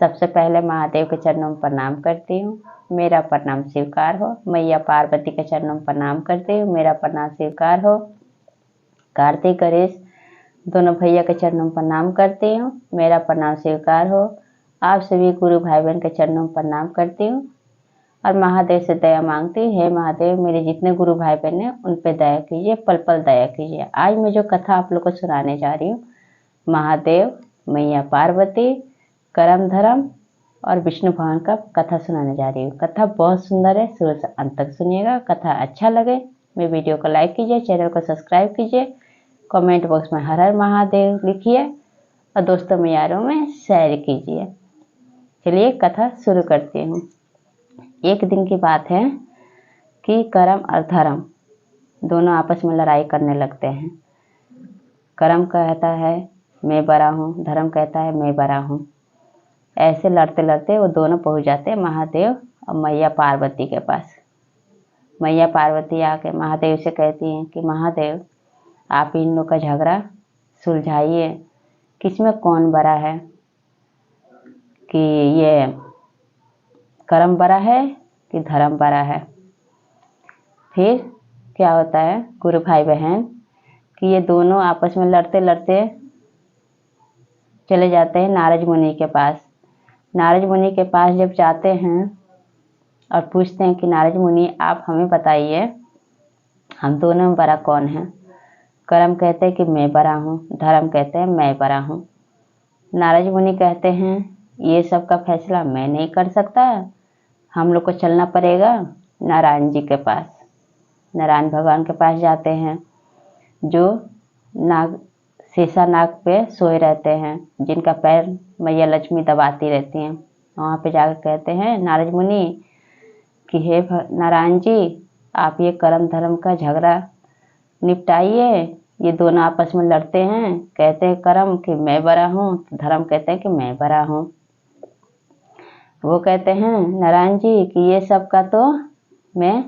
सबसे पहले महादेव के चरणों में प्रणाम करती हूँ, मेरा प्रणाम स्वीकार हो। मैया पार्वती के चरणों में प्रणाम करती हूँ, मेरा प्रणाम स्वीकार हो। कार्तिक गणेश दोनों भैया के चरणों में प्रणाम करती हूँ, मेरा प्रणाम स्वीकार हो। आप सभी गुरु भाई बहन के चरणों में प्रणाम करती हूँ और महादेव से दया मांगती हूँ, हे महादेव मेरे जितने गुरु भाई बहन हैं उन पे दया कीजिए, पल पल दया कीजिए। आज मैं जो कथा आप लोग को सुनाने जा रही हूँ, महादेव, मैया पार्वती, करम धर्म और विष्णु भगवान का कथा सुनाने जा रही हूँ। कथा बहुत सुंदर है, शुरू से अंत तक सुनिएगा। कथा अच्छा लगे मेरे वीडियो को लाइक कीजिए, चैनल को सब्सक्राइब कीजिए, कमेंट बॉक्स में हर हर महादेव लिखिए और दोस्तों में यारों में शेयर कीजिए। चलिए कथा शुरू करती हूँ। एक दिन की बात है कि करम और धर्म दोनों आपस में लड़ाई करने लगते हैं। करम कहता है मैं बड़ा हूँ, धर्म कहता है मैं बड़ा हूँ। ऐसे लड़ते लड़ते वो दोनों पहुँच जाते हैं महादेव और मैया पार्वती के पास। मैया पार्वती आके महादेव से कहती हैं कि महादेव आप इन लोग का झगड़ा सुलझाइए, किसमें कौन बड़ा है, कि ये करम बड़ा है कि धर्म बड़ा है। फिर क्या होता है गुरु भाई बहन कि ये दोनों आपस में लड़ते लड़ते चले जाते हैं नारद मुनि के पास। नारद मुनि के पास जब जाते हैं और पूछते हैं कि नारद मुनि आप हमें बताइए हम दोनों में बड़ा कौन है। करम कहते हैं कि मैं बड़ा हूँ, धर्म कहते हैं मैं बड़ा हूँ। नारद मुनि कहते हैं ये सब का फैसला मैं नहीं कर सकता, हम लोग को चलना पड़ेगा नारायण जी के पास। नारायण भगवान के पास जाते हैं जो नाग शीशा नाग पे सोए रहते हैं, जिनका पैर मैया लक्ष्मी दबाती रहती हैं। वहाँ पे जाकर कहते हैं नारद मुनि कि हे नारायण जी आप ये कर्म धर्म का झगड़ा निपटाइए, ये दोनों आपस में लड़ते हैं। कहते हैं कर्म कि मैं बड़ा हूँ, धर्म कहते हैं कि मैं बड़ा हूँ। वो कहते हैं नारायण जी कि ये सब का तो मैं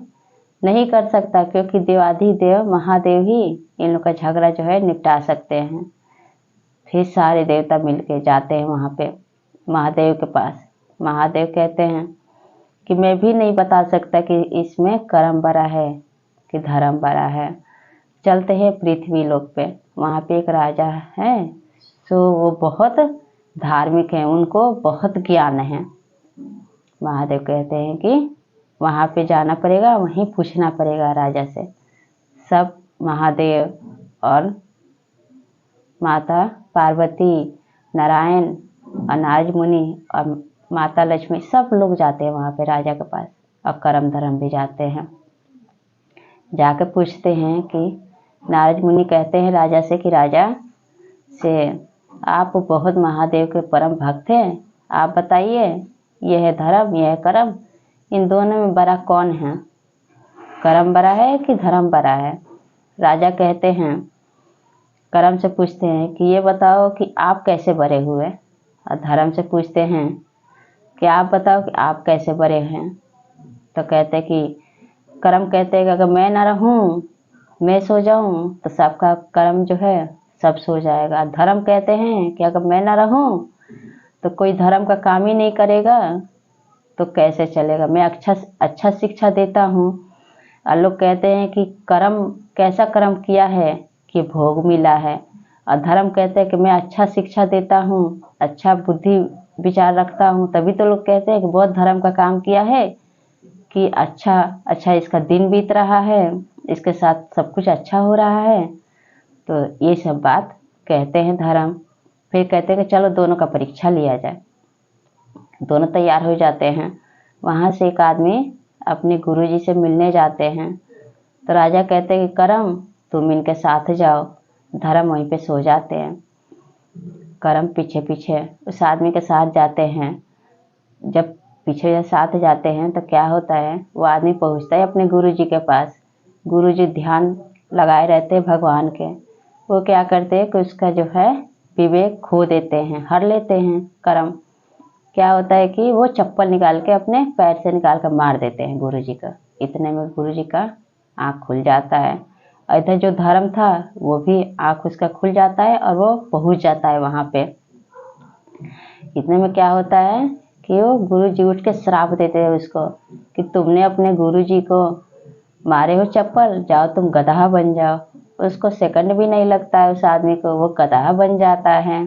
नहीं कर सकता, क्योंकि देवाधिदेव महादेव ही इन लोग का झगड़ा जो है निपटा सकते हैं। फिर सारे देवता मिलके जाते हैं वहाँ पे महादेव के पास। महादेव कहते हैं कि मैं भी नहीं बता सकता कि इसमें कर्म बड़ा है कि धर्म बड़ा है। चलते हैं पृथ्वी लोक पे। वहाँ पे एक राजा है, सो वो बहुत धार्मिक है, उनको बहुत ज्ञान है। महादेव कहते हैं कि वहाँ पे जाना पड़ेगा, वहीं पूछना पड़ेगा राजा से। सब महादेव और माता पार्वती, नारायण और नारद मुनि और माता लक्ष्मी सब लोग जाते हैं वहाँ पे राजा के पास, और करम धर्म भी जाते हैं। जाके पूछते हैं कि नारद मुनि कहते हैं राजा से कि राजा से आप बहुत महादेव के परम भक्त हैं, आप बताइए यह है धर्म यह है करम, इन दोनों में बड़ा कौन है, करम बड़ा है कि धर्म बड़ा है। राजा कहते हैं करम से पूछते हैं कि ये बताओ कि आप कैसे बड़े हुए, और धर्म से पूछते हैं कि आप बताओ कि आप कैसे बड़े हैं। तो कहते हैं कि करम कहते हैं कि अगर मैं ना रहूं, मैं सो जाऊं तो सबका कर्म जो है सब सो जाएगा। धर्म कहते हैं कि अगर मैं ना रहूं तो कोई धर्म का काम ही नहीं करेगा, तो कैसे चलेगा। मैं अच्छा शिक्षा देता हूँ और लोग कहते हैं कि कर्म कैसा कर्म किया है कि भोग मिला है, और धर्म कहते हैं कि मैं अच्छा शिक्षा देता हूँ, अच्छा बुद्धि विचार रखता हूँ, तभी तो लोग कहते हैं कि बहुत धर्म का काम किया है कि अच्छा इसका दिन बीत रहा है, इसके साथ सब कुछ अच्छा हो रहा है। तो ये सब बात कहते हैं धर्म। फिर कहते हैं कि चलो दोनों का परीक्षा लिया जाए। दोनों तैयार हो जाते हैं। वहाँ से एक आदमी अपने गुरुजी से मिलने जाते हैं। तो राजा कहते हैं कि करम तुम इनके साथ जाओ। धर्म वहीं पे सो जाते हैं। करम पीछे पीछे उस आदमी के साथ जाते हैं। जब पीछे साथ जाते हैं तो क्या होता है, वो आदमी पहुँचता है अपने गुरुजी के पास। गुरुजी ध्यान लगाए रहते हैं भगवान के। वो क्या करते हैं कि उसका जो है विवेक खो देते हैं, हर लेते हैं। कर्म क्या होता है कि वो चप्पल निकाल के अपने पैर से निकाल कर मार देते हैं गुरुजी का। इतने में गुरुजी का आँख खुल जाता है, और इधर जो धर्म था वो भी आँख उसका खुल जाता है और वो पहुँच जाता है वहाँ पे। इतने में क्या होता है कि वो गुरु जी उठ के श्राप देते हैं उसको कि तुमने अपने गुरु जी को मारे हो चप्पल, जाओ तुम गधा बन जाओ। उसको सेकंड भी नहीं लगता है उस आदमी को, वो गधा बन जाता है।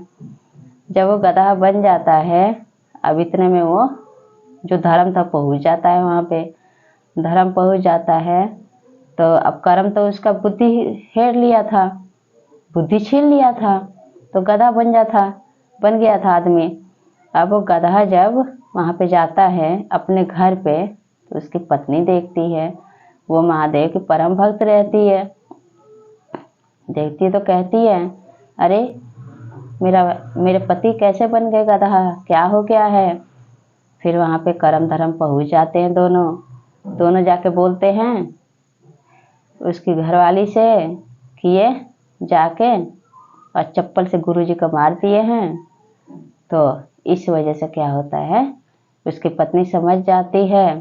जब वो गधा बन जाता है, अब इतने में वो जो धर्म था पहुंच जाता है वहाँ पे। धर्म पहुंच जाता है तो अब कर्म तो उसका बुद्धि हेर लिया था, बुद्धि छीन लिया था, तो गधा बन गया था आदमी। अब वो गधा जब वहाँ पे जाता है अपने घर पे, तो उसकी पत्नी देखती है, वो महादेव की परम भक्त रहती है। देखती है तो कहती है, अरे मेरे पति कैसे बन गए गधा, क्या हो गया है। फिर वहाँ पे कर्म धर्म पहुँच जाते हैं दोनों जाके बोलते हैं उसकी घरवाली से कि ये जाके और चप्पल से गुरुजी को मार दिए हैं। तो इस वजह से क्या होता है, उसकी पत्नी समझ जाती है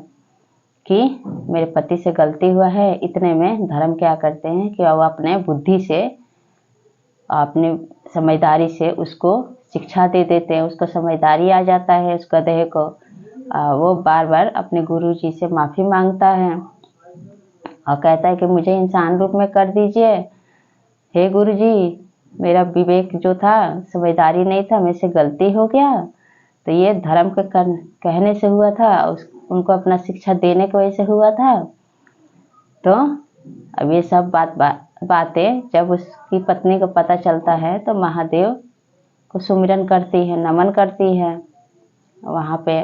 कि मेरे पति से गलती हुआ है। इतने में धर्म क्या करते हैं कि वो अपने बुद्धि से, अपने समझदारी से उसको शिक्षा दे देते हैं। उसको समझदारी आ जाता है उस गधे को। वो बार बार अपने गुरु जी से माफ़ी मांगता है और कहता है कि मुझे इंसान रूप में कर दीजिए, हे गुरु जी, मेरा विवेक जो था, समझदारी नहीं था, मेरे से गलती हो गया। तो ये धर्म के कहने से हुआ था, उनको अपना शिक्षा देने की वजह से हुआ था। तो अब ये सब बातें जब उसकी पत्नी को पता चलता है तो महादेव को सुमिरन करती है, नमन करती है। वहाँ पे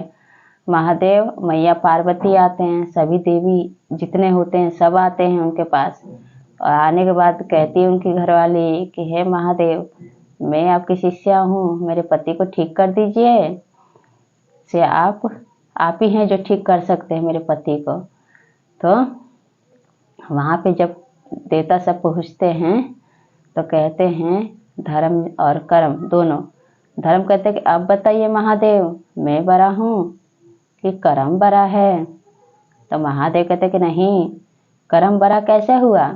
महादेव, मैया पार्वती आते हैं, सभी देवी जितने होते हैं सब आते हैं उनके पास। और आने के बाद कहती है उनकी घरवाली कि हे महादेव, मैं आपकी शिष्या हूँ, मेरे पति को ठीक कर दीजिए। से आप ही हैं जो ठीक कर सकते हैं मेरे पति को। तो वहाँ पे जब देवता सब पहुँचते हैं तो कहते हैं धर्म और कर्म दोनों। धर्म कहते हैं कि अब बताइए महादेव, मैं बड़ा हूँ कि कर्म बड़ा है। तो महादेव कहते कि नहीं, कर्म बड़ा कैसे हुआ,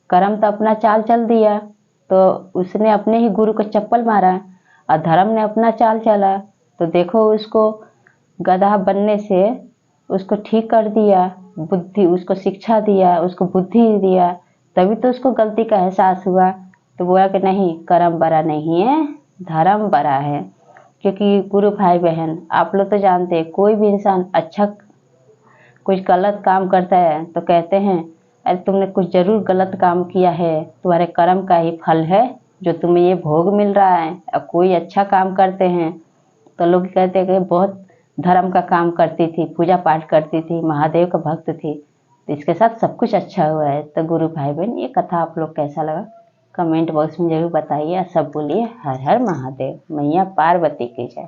कर्म तो अपना चाल चल दिया, तो उसने अपने ही गुरु को चप्पल मारा और धर्म ने अपना चाल चला, तो देखो उसको गधा बनने से उसको ठीक कर दिया, बुद्धि उसको शिक्षा दिया, उसको बुद्धि दिया, तभी तो उसको गलती का एहसास हुआ। तो बोला कि नहीं, कर्म बड़ा नहीं है, धर्म बड़ा है। क्योंकि गुरु भाई बहन, आप लोग तो जानते हैं, कोई भी इंसान अच्छा कुछ गलत काम करता है तो कहते हैं अरे तुमने कुछ जरूर गलत काम किया है, तुम्हारे कर्म का ही फल है जो तुम्हें ये भोग मिल रहा है। अब कोई अच्छा काम करते हैं तो लोग कहते हैं कि बहुत धर्म का काम करती थी, पूजा पाठ करती थी, महादेव का भक्त थी, तो इसके साथ सब कुछ अच्छा हुआ है। तो गुरु भाई बहन, ये कथा आप लोग कैसा लगा कमेंट बॉक्स में जरूर बताइए। सब बोलिए हर हर महादेव, मैया पार्वती की जय।